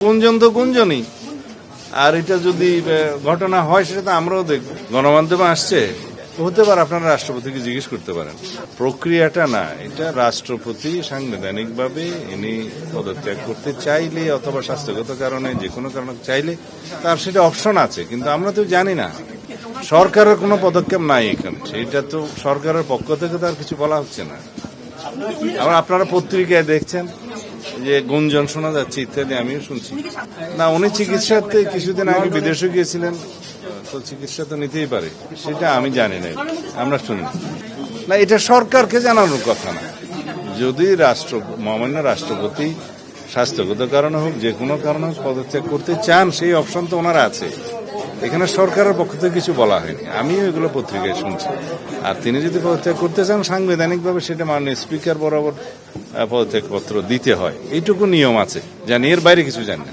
গুঞ্জন তো গুঞ্জনই। আর এটা যদি ঘটনা হয় সেটা তো আমরাও দেখব। গণমাধ্যমে আসছে, হতে পারে আপনারা রাষ্ট্রপতিকে জিজ্ঞেস করতে পারেন। প্রক্রিয়াটা না, এটা রাষ্ট্রপতি সাংবিধানিকভাবে ইনি পদত্যাগ করতে চাইলে অথবা স্বাস্থ্যগত কারণে যে কোনো কারণে চাইলে তার সেটা অপশন আছে, কিন্তু আমরা তো জানি না। সরকারের কোনো পদক্ষেপ নাই এখানে, সেইটা তো সরকারের পক্ষ থেকে তো আর কিছু বলা হচ্ছে না। আবার আপনারা পত্রিকায় দেখছেন যে গুঞ্জন শোনা যাচ্ছে ইত্যাদি, আমিও শুনছি। না, উনি চিকিৎসাতে কিছুদিন আগে বিদেশে গিয়েছিলেন, তো চিকিৎসা তো নিতেই পারে, সেটা আমি জানি না, আমরা শুনি না। এটা সরকারকে জানানোর কথা না। যদি মহামান্য রাষ্ট্রপতি স্বাস্থ্যগত কারণে হোক যে কোনো কারণে হোক পদত্যাগ করতে চান, সেই অপশন তো ওনার আছে। এখানে সরকারের পক্ষ থেকে কিছু বলা হয়নি, আমিও এগুলো পত্রিকায় শুনছি। আর তিনি যদি পদত্যাগ করতে চান সাংবিধানিকভাবে সেটা মাননীয় স্পিকার বরাবর পদত্যাগপত্র দিতে হয়, এইটুকু নিয়ম আছে, জানি, এর বাইরে কিছু জানি না।